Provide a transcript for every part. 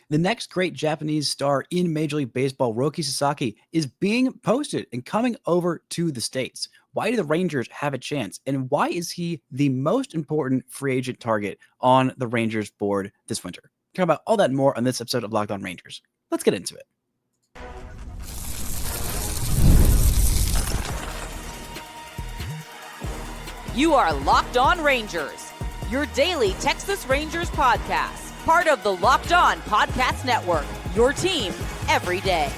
The next great Japanese star in Major League Baseball, Roki Sasaki, is being posted and coming over to the States. Why do the Rangers have a chance? And why is he the most important free agent target on the Rangers board this winter? Talk about all that and more on this episode of Locked On Rangers. Let's get into it. You are Locked On Rangers, your daily Texas Rangers podcast, part of the Locked On Podcast Network, your team every day.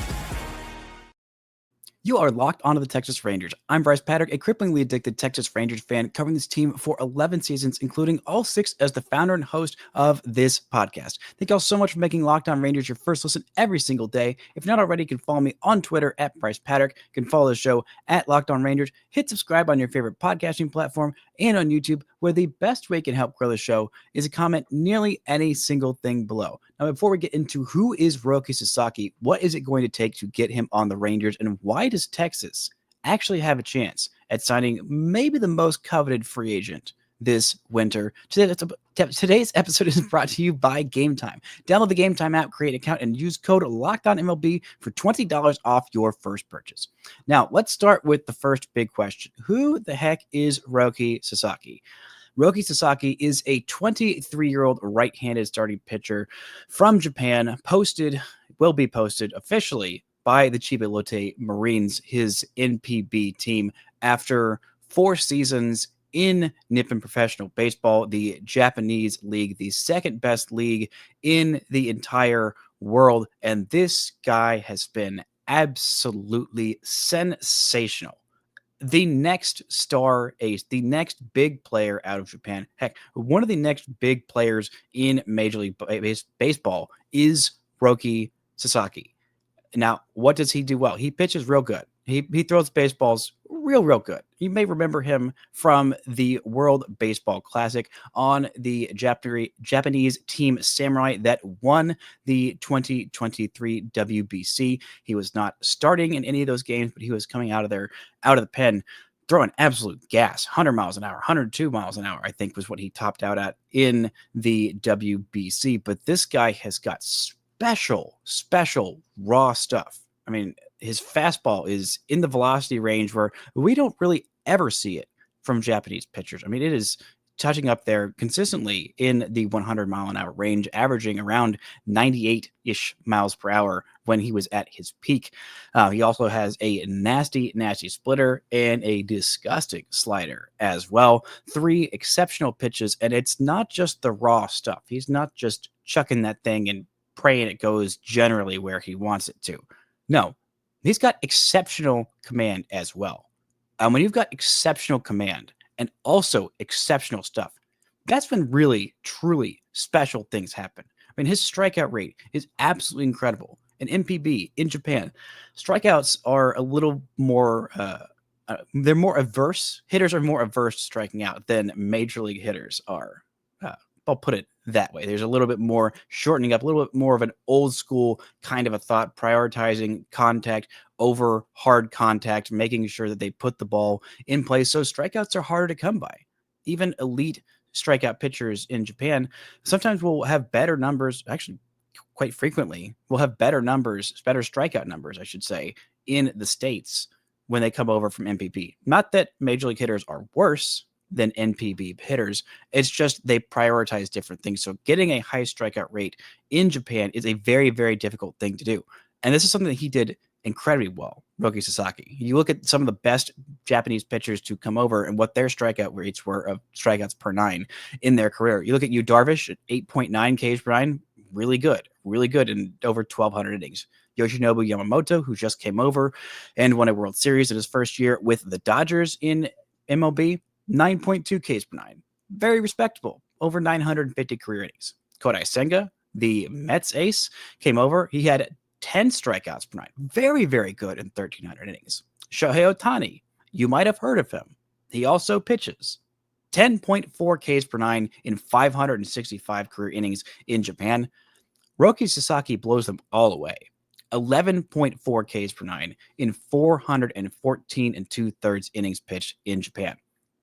You are locked onto the Texas Rangers. I'm Bryce Patrick, a cripplingly addicted Texas Rangers fan covering this team for 11 seasons, including all 6 as the founder and host of this podcast. Thank y'all so much for making Locked On Rangers your first listen every single day. If not already, you can follow me on Twitter at Bryce Patrick. You can follow the show at Locked On Rangers. Hit subscribe on your favorite podcasting platform and on YouTube, where the best way you can help grow the show is to comment nearly any single thing below. Now, before we get into who is Roki Sasaki, what is it going to take to get him on the Rangers, and why does Texas actually have a chance at signing maybe the most coveted free agent this winter? Today's episode is brought to you by Gametime. Download the Gametime app, create an account, and use code LOCKEDONMLB for $20 off your first purchase. Now, let's start with the first big question. Who the heck is Roki Sasaki? Roki Sasaki is a 23-year-old right-handed starting pitcher from Japan, will be posted officially by the Chiba Lotte Marines, his NPB team, after 4 seasons in Nippon Professional Baseball, the Japanese league, the second best league in the entire world. And this guy has been absolutely sensational. The next star ace, the next big player out of Japan, heck, one of the next big players in Major League Baseball is Roki Sasaki. Now, what does he do well? He pitches real good. He throws baseballs real good. You may remember him from the World Baseball Classic on the Japanese team Samurai that won the 2023 WBC. He was not starting in any of those games, but he was coming out of the pen, throwing absolute gas, 100 miles an hour, 102 miles an hour, I think was what he topped out at in the WBC. But this guy has got special raw stuff. I mean, his fastball is in the velocity range where we don't really ever see it from Japanese pitchers. I mean, it is touching up there consistently in the 100 mile an hour range, averaging around 98-ish miles per hour when he was at his peak. He also has a nasty splitter and a disgusting slider as well. 3 exceptional pitches, and it's not just the raw stuff. He's not just chucking that thing and praying it goes generally where he wants it to. No, he's got exceptional command as well. When you've got exceptional command and also exceptional stuff, that's when really, truly special things happen. I mean, his strikeout rate is absolutely incredible. In MPB, in Japan, strikeouts are a little more, they're more averse. Hitters are more averse to striking out than major league hitters are. I'll put it that way. There's a little bit more shortening up, a little bit more of an old school kind of a thought, prioritizing contact over hard contact, making sure that they put the ball in place. So strikeouts are harder to come by. Even elite strikeout pitchers in Japan sometimes will have better numbers, actually quite frequently will have better strikeout numbers, I should say, in the States when they come over from MPB. Not that major league hitters are worse than NPB hitters. It's just they prioritize different things. So getting a high strikeout rate in Japan is a very, very difficult thing to do. And this is something that he did incredibly well, Roki Sasaki. You look at some of the best Japanese pitchers to come over and what their strikeout rates were of strikeouts per 9 in their career. You look at Yu Darvish at 8.9 Ks per 9, really good in over 1,200 innings. Yoshinobu Yamamoto, who just came over and won a World Series in his first year with the Dodgers in MLB, 9.2 Ks per 9. Very respectable. Over 950 career innings. Kodai Senga, the Mets ace, came over. He had 10 strikeouts per 9. Very, very good in 1,300 innings. Shohei Ohtani, you might have heard of him. He also pitches. 10.4 Ks per 9 in 565 career innings in Japan. Roki Sasaki blows them all away. 11.4 Ks per 9 in 414 and 2/3 innings pitched in Japan.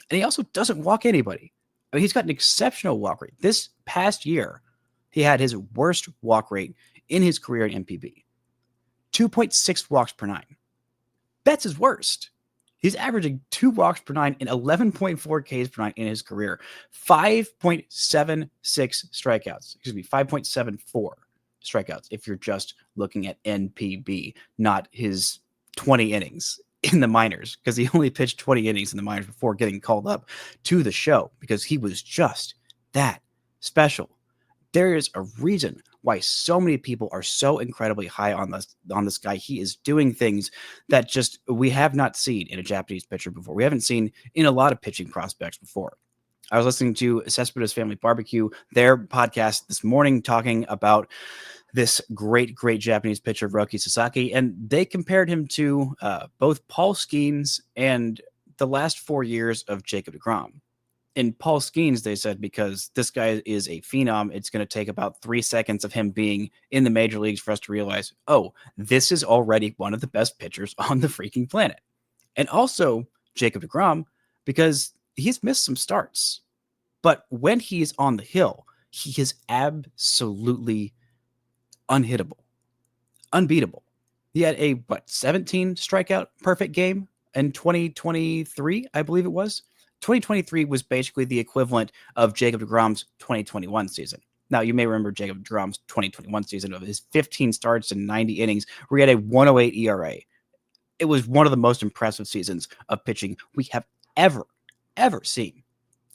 And he also doesn't walk anybody. I mean, he's got an exceptional walk rate. This past year, he had his worst walk rate in his career in MPB. 2.6 walks per nine. That's his worst. He's averaging 2 walks per nine and 11.4 Ks per nine in his career. 5.76 strikeouts. 5.74 strikeouts if you're just looking at NPB, not his 20 innings in the minors, because he only pitched 20 innings in the minors before getting called up to the show because he was just that special. There is a reason why so many people are so incredibly high on this guy. He is doing things that just we have not seen in a Japanese pitcher before. We haven't seen in a lot of pitching prospects before. I was listening to Cespedes Family Barbecue, their podcast this morning, talking about this great Japanese pitcher, Roki Sasaki, and they compared him to both Paul Skeens and the last 4 years of Jacob deGrom. In Paul Skeens, they said, because this guy is a phenom, it's going to take about 3 seconds of him being in the major leagues for us to realize, oh, this is already one of the best pitchers on the freaking planet. And also Jacob deGrom, because he's missed some starts. But when he's on the hill, he is absolutely unhittable, unbeatable. He had a 17 strikeout perfect game in 2023, I believe it was. 2023 was basically the equivalent of Jacob deGrom's 2021 season. Now, you may remember Jacob deGrom's 2021 season of his 15 starts and 90 innings, where he had a 1.08 ERA. It was one of the most impressive seasons of pitching we have ever seen.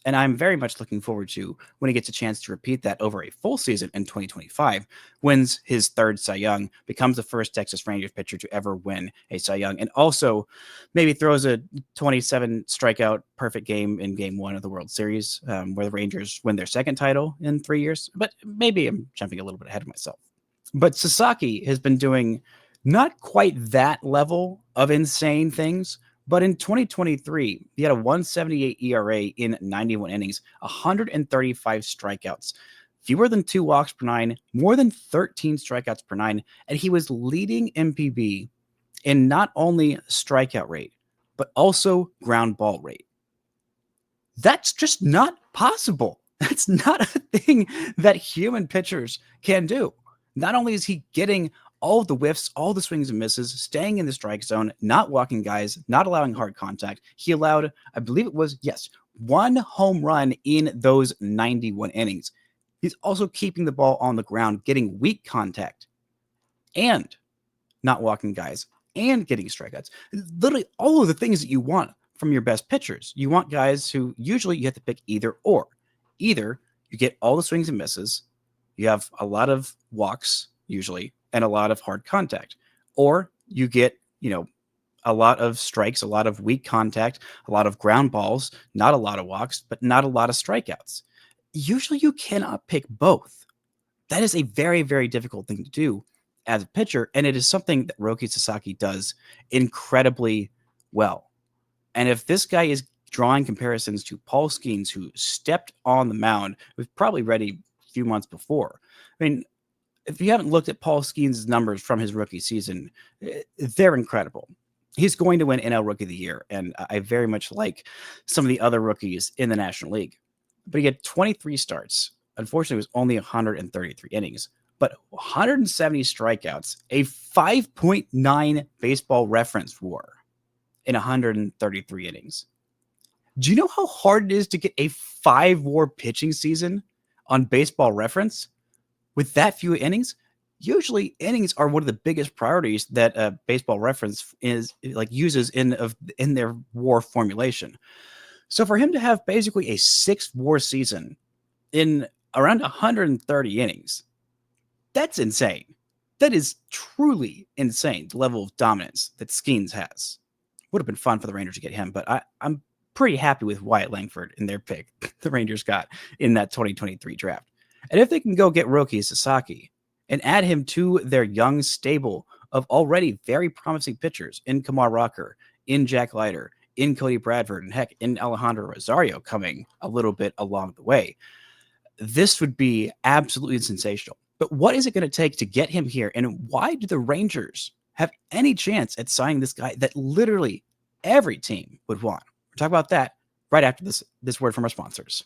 And I'm very much looking forward to when he gets a chance to repeat that over a full season in 2025, wins his third Cy Young, becomes the first Texas Rangers pitcher to ever win a Cy Young, and also maybe throws a 27 strikeout perfect game in Game 1 of the World Series, where the Rangers win their second title in 3 years. But maybe I'm jumping a little bit ahead of myself. But Sasaki has been doing not quite that level of insane things. But in 2023, he had a 1.78 ERA in 91 innings, 135 strikeouts, fewer than 2 walks per nine, more than 13 strikeouts per nine, and he was leading MPB in not only strikeout rate, but also ground ball rate. That's just not possible. That's not a thing that human pitchers can do. Not only is he getting all of the whiffs, all the swings and misses, staying in the strike zone, not walking guys, not allowing hard contact. He allowed, I believe it was, 1 home run in those 91 innings. He's also keeping the ball on the ground, getting weak contact, and not walking guys, and getting strikeouts. Literally all of the things that you want from your best pitchers. You want guys who usually you have to pick either or. Either you get all the swings and misses, you have a lot of walks usually, and a lot of hard contact, or you get, a lot of strikes, a lot of weak contact, a lot of ground balls, not a lot of walks, but not a lot of strikeouts. Usually you cannot pick both. That is a very, very difficult thing to do as a pitcher, and it is something that Roki Sasaki does incredibly well. And if this guy is drawing comparisons to Paul Skeens, who stepped on the mound, was probably ready a few months before. I mean, if you haven't looked at Paul Skeens' numbers from his rookie season, they're incredible. He's going to win NL Rookie of the Year, and I very much like some of the other rookies in the National League. But he had 23 starts. Unfortunately, it was only 133 innings, but 170 strikeouts, a 5.9 baseball reference WAR in 133 innings. Do you know how hard it is to get a 5 WAR pitching season on Baseball Reference? With that few innings, usually innings are one of the biggest priorities that Baseball Reference uses in their WAR formulation. So for him to have basically a 6 WAR season in around 130 innings, that's insane. That is truly insane, the level of dominance that Skeens has. Would have been fun for the Rangers to get him, but I'm pretty happy with Wyatt Langford in their pick the Rangers got in that 2023 draft. And if they can go get Roki Sasaki and add him to their young stable of already very promising pitchers in Kumar Rocker, in Jack Leiter, in Cody Bradford, and heck, in Alejandro Rosario coming a little bit along the way, this would be absolutely sensational. But what is it going to take to get him here? And why do the Rangers have any chance at signing this guy that literally every team would want? We'll talk about that right after this word from our sponsors.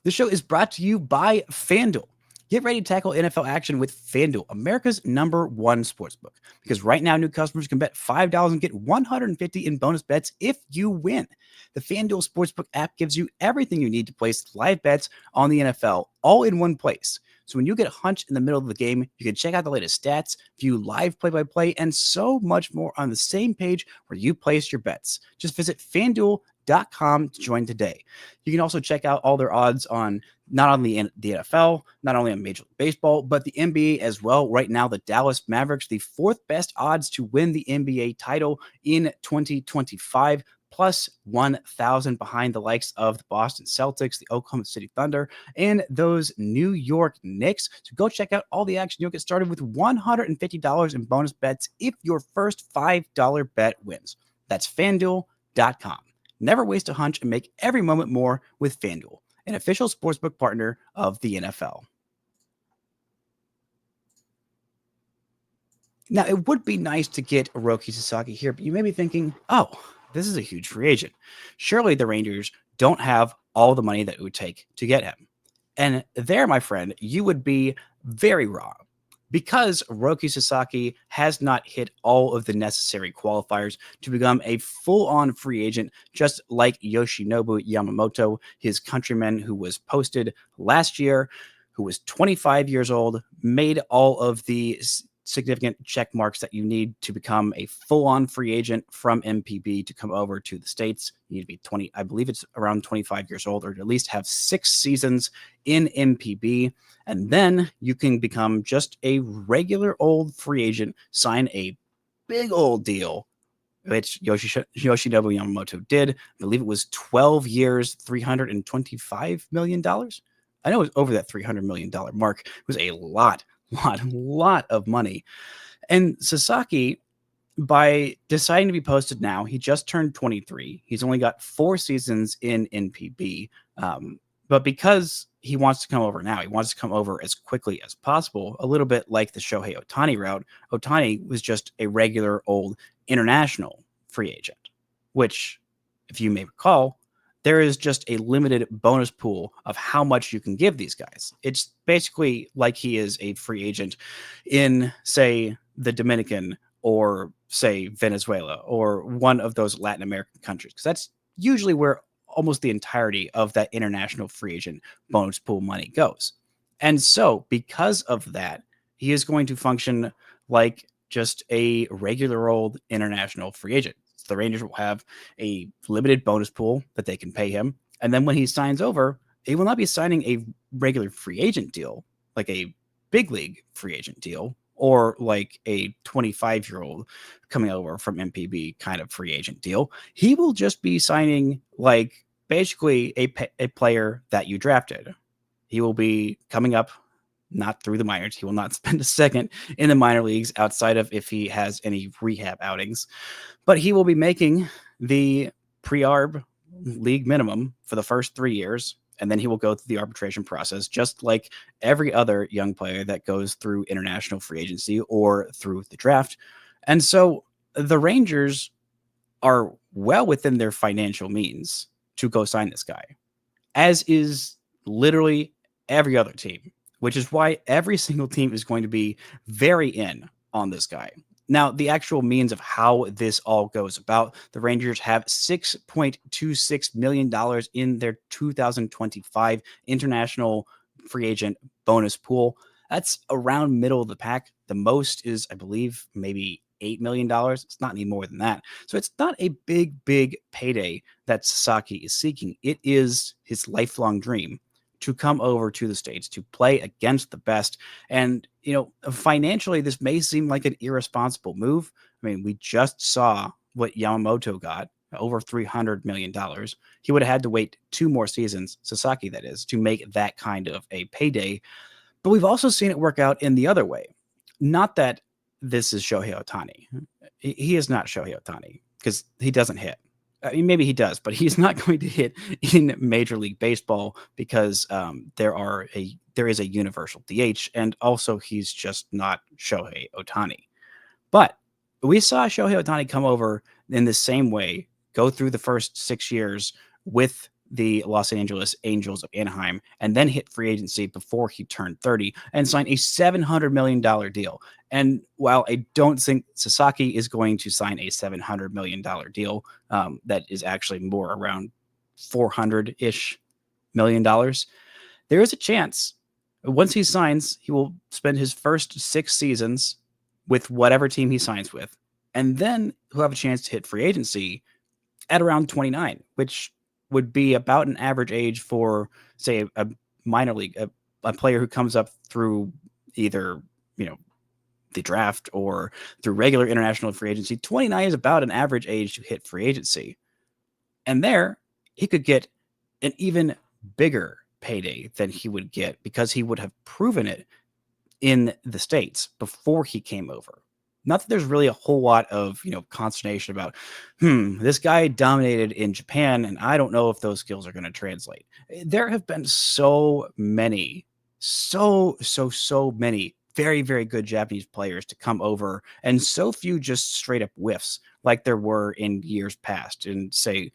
The show is brought to you by FanDuel. Get ready to tackle NFL action with FanDuel, America's #1 sportsbook. Because right now, new customers can bet $5 and get $150 in bonus bets if you win. The FanDuel Sportsbook app gives you everything you need to place live bets on the NFL all in one place. So when you get a hunch in the middle of the game, you can check out the latest stats, view live play-by-play, and so much more on the same page where you place your bets. Just visit FanDuel.com to join today. You can also check out all their odds on not only in the NFL, not only on Major League Baseball, but the NBA as well. Right now, the Dallas Mavericks, the fourth best odds to win the NBA title in 2025, plus 1,000 behind the likes of the Boston Celtics, the Oklahoma City Thunder, and those New York Knicks. So go check out all the action. You'll get started with $150 in bonus bets if your first $5 bet wins. That's FanDuel.com. Never waste a hunch and make every moment more with FanDuel, an official sportsbook partner of the NFL. Now, it would be nice to get Roki Sasaki here, but you may be thinking, oh, this is a huge free agent. Surely the Rangers don't have all the money that it would take to get him. And there, my friend, you would be very wrong, because Roki Sasaki has not hit all of the necessary qualifiers to become a full-on free agent, just like Yoshinobu Yamamoto, his countryman who was posted last year, who was 25 years old, made all of the significant check marks that you need to become a full-on free agent from MPB to come over to the States. You need to be 20, I believe it's around 25 years old, or at least have 6 seasons in MPB. And then you can become just a regular old free agent, sign a big old deal, which Yoshinobu Yamamoto did. I believe it was 12 years, $325 million. I know it was over that $300 million mark. It was a lot of money. And Sasaki, by deciding to be posted now, he just turned 23. He's only got 4 seasons in NPB. But because he wants to come over now, he wants to come over as quickly as possible, a little bit like the Shohei Ohtani route. Ohtani was just a regular old international free agent, which, if you may recall, there is just a limited bonus pool of how much you can give these guys. It's basically like he is a free agent in, say, the Dominican or, say, Venezuela or one of those Latin American countries, because that's usually where almost the entirety of that international free agent bonus pool money goes. And so because of that, he is going to function like just a regular old international free agent. The Rangers will have a limited bonus pool that they can pay him. And then when he signs over, he will not be signing a regular free agent deal, like a big league free agent deal, or like a 25-year-old coming over from MPB kind of free agent deal. He will just be signing like basically a player that you drafted. He will be coming up not through the minors. He will not spend a second in the minor leagues outside of if he has any rehab outings. But he will be making the pre-arb league minimum for the first 3 years, and then he will go through the arbitration process, just like every other young player that goes through international free agency or through the draft. And so the Rangers are well within their financial means to go sign this guy, as is literally every other team, which is why every single team is going to be very in on this guy. Now, the actual means of how this all goes about, the Rangers have $6.26 million in their 2025 international free agent bonus pool. That's around middle of the pack. The most is, I believe, maybe $8 million. It's not any more than that. So it's not a big payday that Sasaki is seeking. It is his lifelong dream to come over to the States to play against the best. And, you know, financially, this may seem like an irresponsible move. I mean, we just saw what Yamamoto got, over $300 million. He would have had to wait 2 more seasons, Sasaki that is, to make that kind of a payday. But we've also seen it work out in the other way. Not that this is Shohei Ohtani. He is not Shohei Ohtani because he doesn't hit. I mean, maybe he does, but he's not going to hit in Major League Baseball because there is a universal DH, and also he's just not Shohei Ohtani. But we saw Shohei Ohtani come over in the same way, go through the first 6 years with the Los Angeles Angels of Anaheim and then hit free agency before he turned 30 and signed a $700 million deal. And while I don't think Sasaki is going to sign a $700 million deal, that is actually more around $400-ish million, there is a chance once he signs, he will spend his first 6 seasons with whatever team he signs with. And then he'll have a chance to hit free agency at around 29, which would be about an average age for, say, a minor league, a player who comes up through either, the draft or through regular international free agency. 29 is about an average age to hit free agency. And there, he could get an even bigger payday than he would get because he would have proven it in the States before he came over. Not that there's really a whole lot of, consternation about, this guy dominated in Japan, and I don't know if those skills are going to translate. There have been so many very, very good Japanese players to come over, and so few just straight up whiffs like there were in years past, in, say,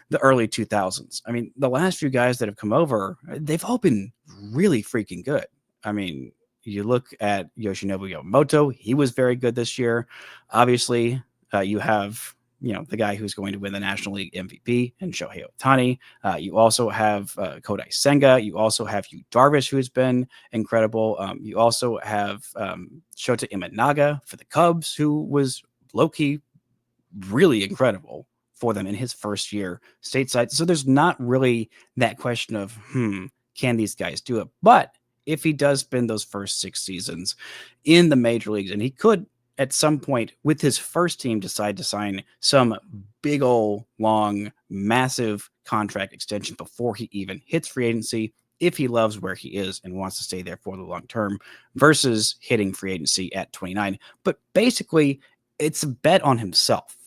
the early 2000s. I mean, the last few guys that have come over, they've all been really freaking good. I mean, you look at Yoshinobu Yamamoto, he was very good this year. Obviously, you have, the guy who's going to win the National League MVP and Shohei Ohtani. You also have Kodai Senga. You also have Yu Darvish, who's been incredible. You also have Shota Imanaga for the Cubs, who was low-key really incredible for them in his first year stateside. So there's not really that question of, can these guys do it? But if he does spend those first 6 seasons in the major leagues, and he could at some point with his first team decide to sign some big old long massive contract extension before he even hits free agency, if he loves where he is and wants to stay there for the long term, versus hitting free agency at 29. But basically, it's a bet on himself.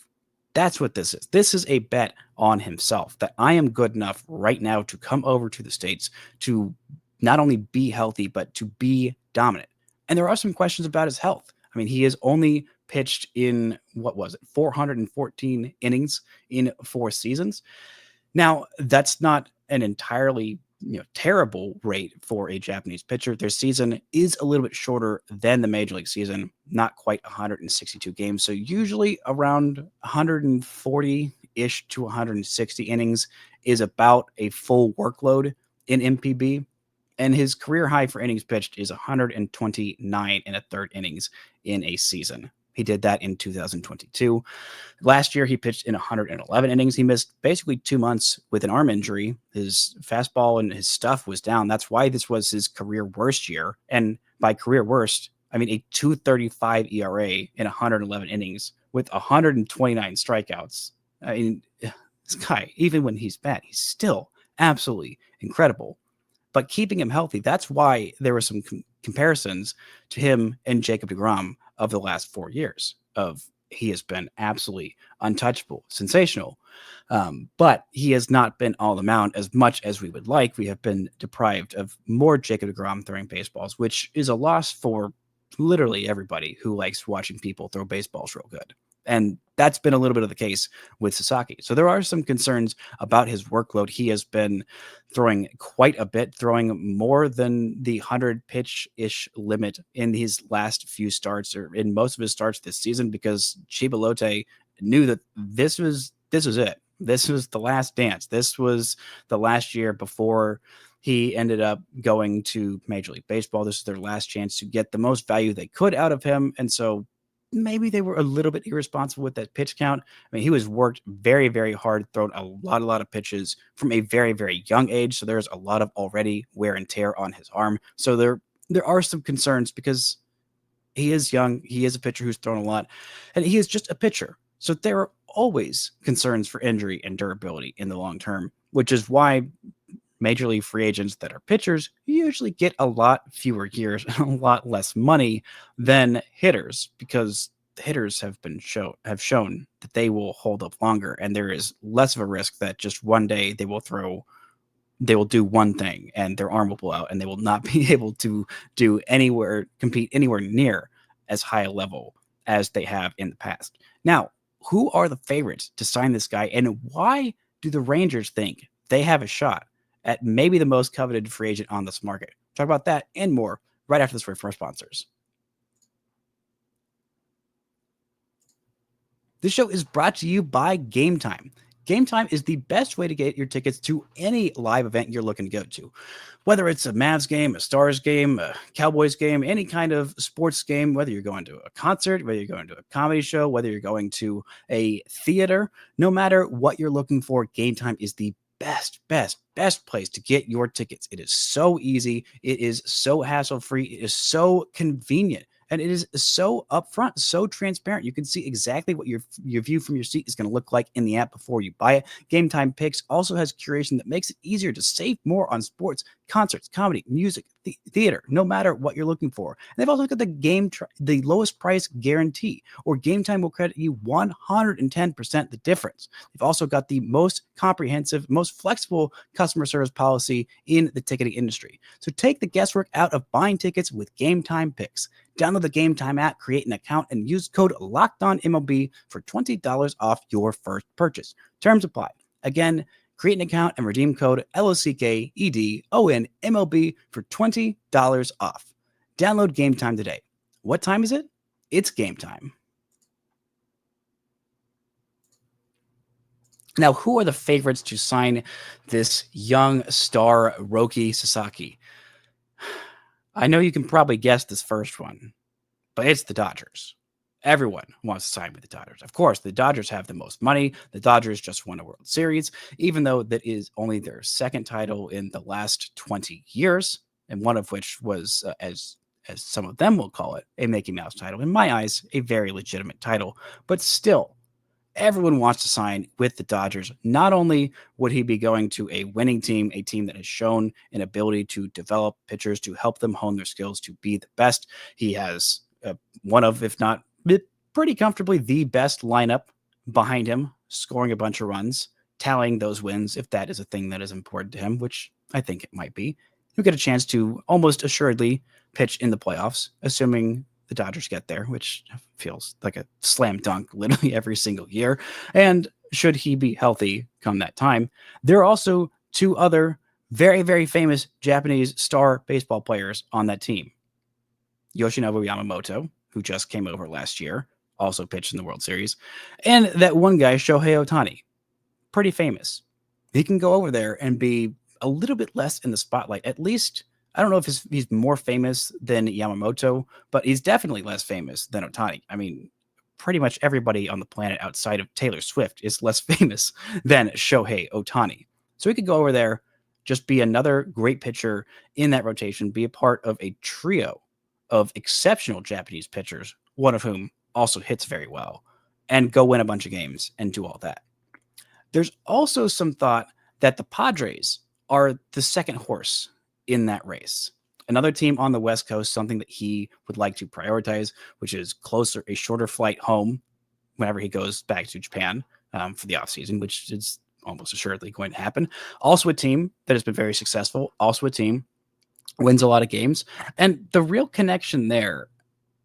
That's what this is. This is a bet on himself that I am good enough right now to come over to the States to not only be healthy, but to be dominant. And there are some questions about his health. I mean, he has only pitched in, 414 innings in 4 seasons. Now, that's not an entirely terrible rate for a Japanese pitcher. Their season is a little bit shorter than the major league season, not quite 162 games. So usually around 140-ish to 160 innings is about a full workload in MPB. And his career high for innings pitched is 129 and a third innings in a season. He did that in 2022. Last year, he pitched in 111 innings. He missed basically 2 months with an arm injury. His fastball and his stuff was down. That's why this was his career worst year. And by career worst, I mean a 2.35 ERA in 111 innings with 129 strikeouts. I mean, this guy, even when he's bad, he's still absolutely incredible. But keeping him healthy, that's why there were some comparisons to him and Jacob deGrom of the last 4 years of he has been absolutely untouchable, sensational. But he has not been all amount as much as we would like. We have been deprived of more Jacob deGrom throwing baseballs, which is a loss for literally everybody who likes watching people throw baseballs real good. And that's been a little bit of the case with Sasaki. So there are some concerns about his workload. He has been throwing quite a bit, throwing more than the 100 pitch-ish limit in his last few starts, or in most of his starts this season, because Chiba Lotte knew that this was it. This was the last dance. This was the last year before he ended up going to Major League Baseball. This is their last chance to get the most value they could out of him. And so maybe they were a little bit irresponsible with that pitch count. I mean, he was worked very, very hard, thrown a lot of pitches from a very, very young age. So there's a lot of already wear and tear on his arm. So there are some concerns because he is young. He is a pitcher who's thrown a lot, and he is just a pitcher. So there are always concerns for injury and durability in the long term, which is why major league free agents that are pitchers usually get a lot fewer years and a lot less money than hitters, because the hitters have shown that they will hold up longer, and there is less of a risk that just one day they will do one thing and their arm will blow out and they will not be able to compete anywhere near as high a level as they have in the past. Now, who are the favorites to sign this guy, and why do the Rangers think they have a shot at maybe the most coveted free agent on this market. Talk about that and more right after this word from our sponsors. This show is brought to you by Gametime. Gametime is the best way to get your tickets to any live event you're looking to go to. Whether it's a Mavs game, a Stars game, a Cowboys game, any kind of sports game, whether you're going to a concert, whether you're going to a comedy show, whether you're going to a theater, no matter what you're looking for, Gametime is the best place to get your tickets. It is so easy. It is so hassle-free. It is so convenient. And it is so upfront, so transparent. You can see exactly what your view from your seat is going to look like in the app before you buy it. Game Time Picks also has curation that makes it easier to save more on sports, concerts, comedy, music, theater, no matter what you're looking for. And they've also got the lowest price guarantee, or Game Time will credit you 110% the difference. They've also got the most comprehensive, most flexible customer service policy in the ticketing industry. So take the guesswork out of buying tickets with Game Time Picks. Download the Game Time app, create an account, and use code LOCKEDONMLB for $20 off your first purchase. Terms apply. Again, create an account and redeem code LOCKEDONMLB for $20 off. Download Game Time today. What time is it? It's game time. Now, who are the favorites to sign this young star, Roki Sasaki? I know you can probably guess this first one, but it's the Dodgers. Everyone wants to sign with the Dodgers. Of course, the Dodgers have the most money. The Dodgers just won a World Series, even though that is only their second title in the last 20 years, and one of which was, as some of them will call it, a Mickey Mouse title. In my eyes, a very legitimate title, but still, everyone wants to sign with the Dodgers. Not only would he be going to a winning team, a team that has shown an ability to develop pitchers, to help them hone their skills, to be the best. He has one of, if not pretty comfortably, the best lineup behind him, scoring a bunch of runs, tallying those wins, if that is a thing that is important to him, which I think it might be. He'll get a chance to almost assuredly pitch in the playoffs, assuming the Dodgers get there, which feels like a slam dunk literally every single year. And should he be healthy come that time, there are also two other very, very famous Japanese star baseball players on that team. Yoshinobu Yamamoto, who just came over last year, also pitched in the World Series, and that one guy, Shohei Ohtani, pretty famous. He can go over there and be a little bit less in the spotlight, at least. I don't know if he's more famous than Yamamoto, but he's definitely less famous than Ohtani. I mean, pretty much everybody on the planet outside of Taylor Swift is less famous than Shohei Ohtani. So he could go over there, just be another great pitcher in that rotation, be a part of a trio of exceptional Japanese pitchers, one of whom also hits very well, and go win a bunch of games and do all that. There's also some thought that the Padres are the second horse in that race. Another team on the West Coast, something that he would like to prioritize, which is a shorter flight home whenever he goes back to Japan for the offseason, which is almost assuredly going to happen. Also a team that has been very successful. Also a team wins a lot of games. And the real connection there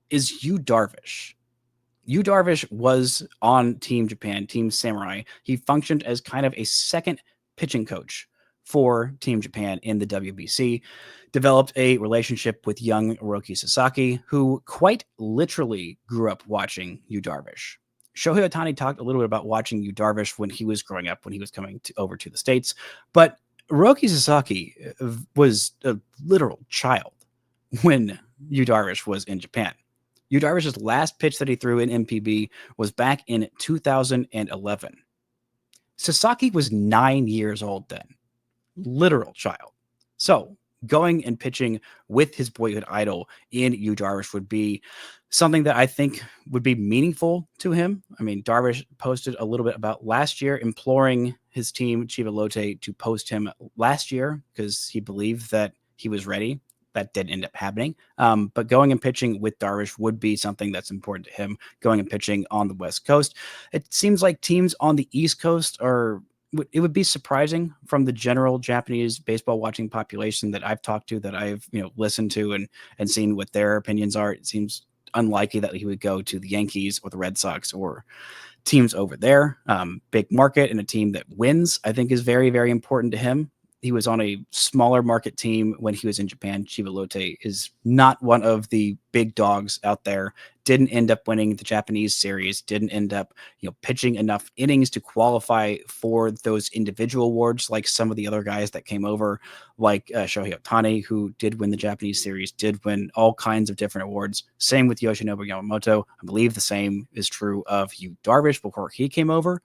is Yu Darvish. Yu Darvish was on Team Japan, Team Samurai. He functioned as kind of a second pitching coach for Team Japan in the WBC, developed a relationship with young Roki Sasaki, who quite literally grew up watching Yu Darvish. Shohei Ohtani talked a little bit about watching Yu Darvish when he was growing up, when he was coming over to the States, but Roki Sasaki was a literal child when Yu Darvish was in Japan. Yu Darvish's last pitch that he threw in MPB was back in 2011. Sasaki was 9 years old then. Literal child. So going and pitching with his boyhood idol in Yu Darvish would be something that I think would be meaningful to him. I mean, Darvish posted a little bit about last year, imploring his team, Chiba Lotte, to post him last year because he believed that he was ready. That didn't end up happening. But going and pitching with Darvish would be something that's important to him, going and pitching on the West Coast. It seems like teams on the East Coast it would be surprising from the general Japanese baseball watching population that I've talked to, that I've listened to and seen what their opinions are. It seems unlikely that he would go to the Yankees or the Red Sox or teams over there. Big market and a team that wins, I think, is very, very important to him. He was on a smaller market team when he was in Japan. Chiba Lotte is not one of the big dogs out there. Didn't end up winning the Japanese series. Didn't end up, pitching enough innings to qualify for those individual awards like some of the other guys that came over, like Shohei Ohtani, who did win the Japanese series, did win all kinds of different awards. Same with Yoshinobu Yamamoto. I believe the same is true of Yu Darvish before he came over.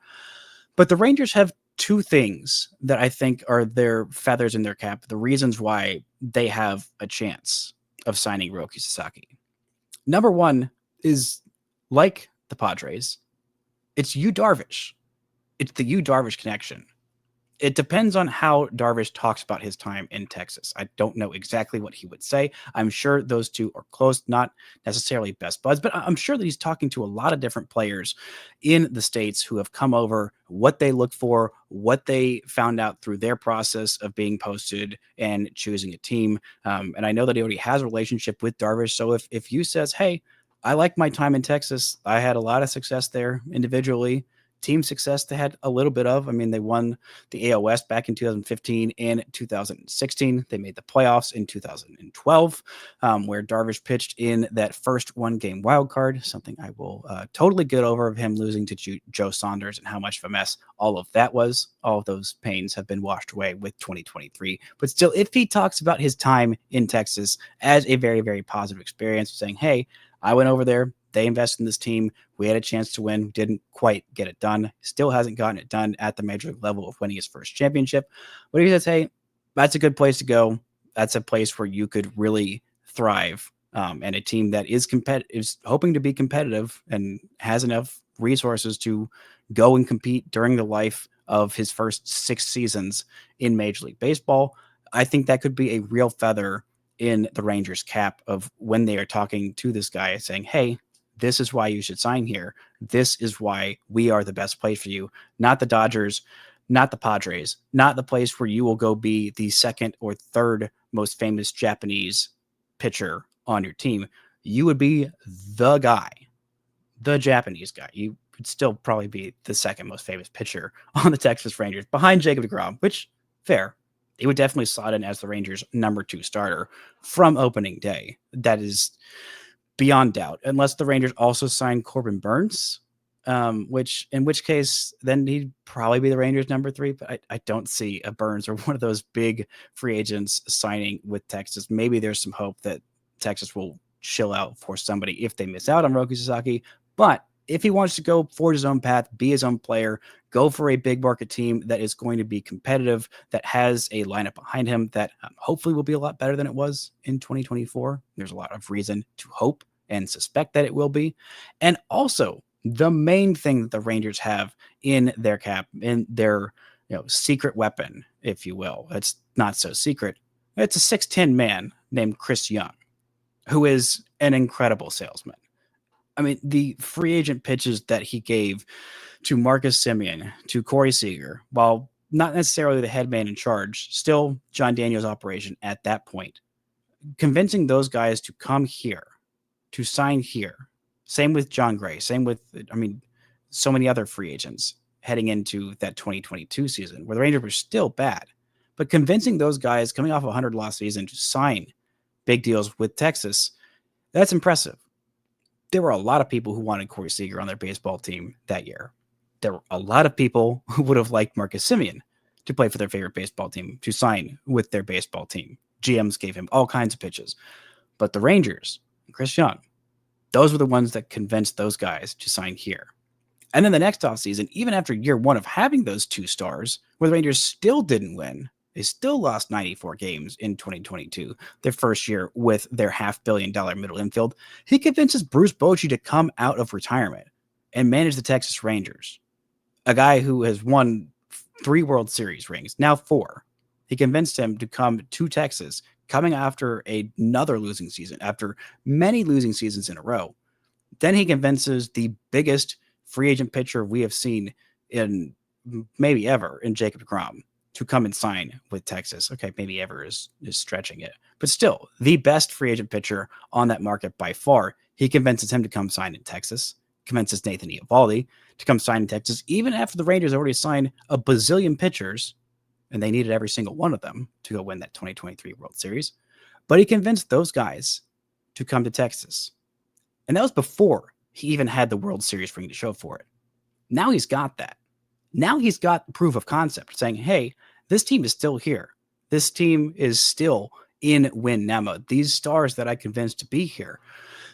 But the Rangers have two things that I think are their feathers in their cap, the reasons why they have a chance of signing Roki Sasaki. Number one is, like the Padres, it's Yu Darvish. It's the Yu Darvish connection. It depends on how Darvish talks about his time in Texas. I don't know exactly what he would say. I'm sure those two are close, not necessarily best buds, but I'm sure that he's talking to a lot of different players in the States who have come over, what they look for, what they found out through their process of being posted and choosing a team. And I know that he already has a relationship with Darvish. So if you says, hey, I like my time in Texas, I had a lot of success there individually. Team success they had a little bit of. I mean, they won the AL West back in 2015 and 2016. They made the playoffs in 2012, where Darvish pitched in that first one-game wild card, something I will totally get over of him losing to Joe Saunders and how much of a mess all of that was. All of those pains have been washed away with 2023. But still, if he talks about his time in Texas as a very, very positive experience, saying, hey, I went over there, they invested in this team. We had a chance to win. Didn't quite get it done. Still hasn't gotten it done at the major league level of winning his first championship. But he says, hey, that's a good place to go. That's a place where you could really thrive. And a team that is hoping to be competitive and has enough resources to go and compete during the life of his first 6 seasons in Major League Baseball. I think that could be a real feather in the Rangers' cap of when they are talking to this guy saying, hey, this is why you should sign here. This is why we are the best place for you. Not the Dodgers, not the Padres, not the place where you will go be the second or third most famous Japanese pitcher on your team. You would be the guy, the Japanese guy. You could still probably be the second most famous pitcher on the Texas Rangers behind Jacob deGrom, which, fair. He would definitely slot in as the Rangers' number 2 starter from opening day. That is beyond doubt, unless the Rangers also sign Corbin Burns, in which case then he'd probably be the Rangers' number 3. But I don't see a Burns or one of those big free agents signing with Texas. Maybe there's some hope that Texas will chill out for somebody if they miss out on Roki Sasaki. But if he wants to go forge his own path, be his own player, go for a big market team that is going to be competitive, that has a lineup behind him that hopefully will be a lot better than it was in 2024. There's a lot of reason to hope and suspect that it will be. And also, the main thing that the Rangers have in their cap, in their secret weapon, if you will, it's not so secret. It's a 6'10" man named Chris Young, who is an incredible salesman. I mean, the free agent pitches that he gave to Marcus Semien, to Corey Seager, while not necessarily the head man in charge, still John Daniels' operation at that point, convincing those guys to come here, to sign here. Same with John Gray. Same with, so many other free agents heading into that 2022 season where the Rangers were still bad. But convincing those guys coming off a 100-loss season to sign big deals with Texas, that's impressive. There were a lot of people who wanted Corey Seager on their baseball team that year. There were a lot of people who would have liked Marcus Semien to play for their favorite baseball team, to sign with their baseball team. GMs gave him all kinds of pitches. But the Rangers, Chris Young, those were the ones that convinced those guys to sign here. And then the next offseason, even after year 1 of having those 2 stars, where the Rangers still didn't win, they still lost 94 games in 2022, their first year with their $500 million middle infield. He convinces Bruce Bochy to come out of retirement and manage the Texas Rangers, a guy who has won 3 World Series rings, now 4. He convinced him to come to Texas, coming after another losing season, after many losing seasons in a row. Then he convinces the biggest free agent pitcher we have seen in maybe ever in Jacob deGrom to come and sign with Texas. Okay, maybe ever is stretching it, but still the best free agent pitcher on that market by far. He convinces him to come sign in Texas, convinces Nathan Eovaldi to come sign in Texas, even after the Rangers already signed a bazillion pitchers, and they needed every single one of them to go win that 2023 World Series. But he convinced those guys to come to Texas. And that was before he even had the World Series ring to show for it. Now he's got that. Now he's got proof of concept saying, hey, this team is still here. This team is still in win now mode. These stars that I convinced to be here,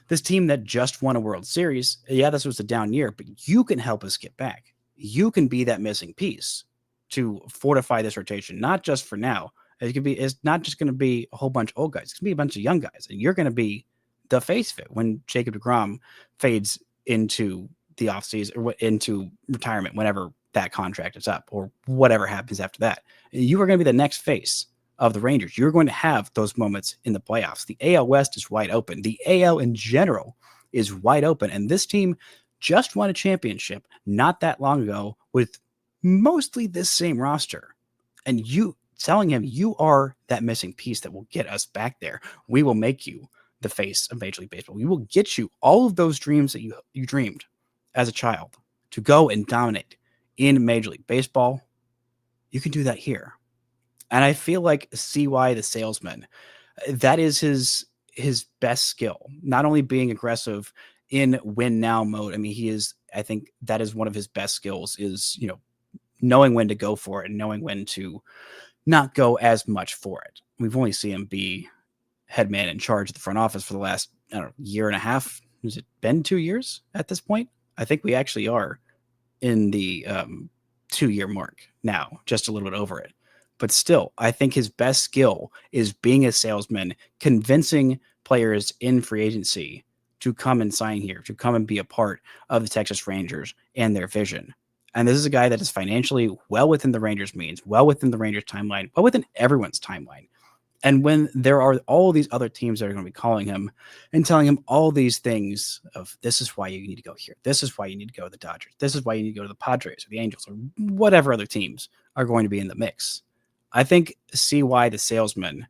this team that just won a World Series, yeah, this was a down year, but you can help us get back. You can be that missing piece to fortify this rotation, not just for now. It's not just going to be a whole bunch of old guys. It's going to be a bunch of young guys, and you're going to be the face of it when Jacob deGrom fades into the offseason or into retirement, whenever that contract is up or whatever happens after that. You are going to be the next face of the Rangers. You're going to have those moments in the playoffs. The AL West is wide open. The AL in general is wide open. And this team just won a championship not that long ago with mostly this same roster. And you telling him you are that missing piece that will get us back there. We will make you the face of Major League Baseball. We will get you all of those dreams that you dreamed as a child to go and dominate in Major League Baseball. You can do that here. And I feel like CY the salesman, that is his best skill, not only being aggressive in win now mode. I mean, I think that is one of his best skills is, knowing when to go for it and knowing when to not go as much for it. We've only seen him be head man in charge of the front office for the last, year and a half. Has it been 2 years at this point? I think we actually are in the 2-year mark now, just a little bit over it. But still, I think his best skill is being a salesman, convincing players in free agency to come and sign here, to come and be a part of the Texas Rangers and their vision. And this is a guy that is financially well within the Rangers' means, well within the Rangers' timeline, well within everyone's timeline. And when there are all these other teams that are going to be calling him and telling him all these things of this is why you need to go here, this is why you need to go to the Dodgers, this is why you need to go to the Padres or the Angels or whatever other teams are going to be in the mix, I think CY the salesman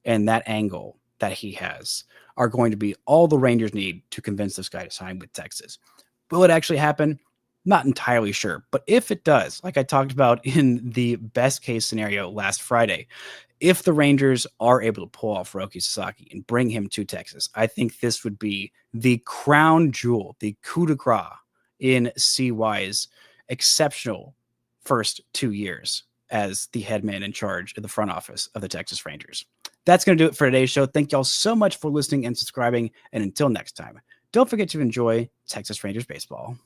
and that angle that he has are going to be all the Rangers need to convince this guy to sign with Texas. Will it actually happen? Not entirely sure. But if it does, like I talked about in the best case scenario last Friday, if the Rangers are able to pull off Roki Sasaki and bring him to Texas, I think this would be the crown jewel, the coup de grace in CY's exceptional first 2 years as the head man in charge of the front office of the Texas Rangers. That's going to do it for today's show. Thank y'all so much for listening and subscribing. And until next time, don't forget to enjoy Texas Rangers baseball.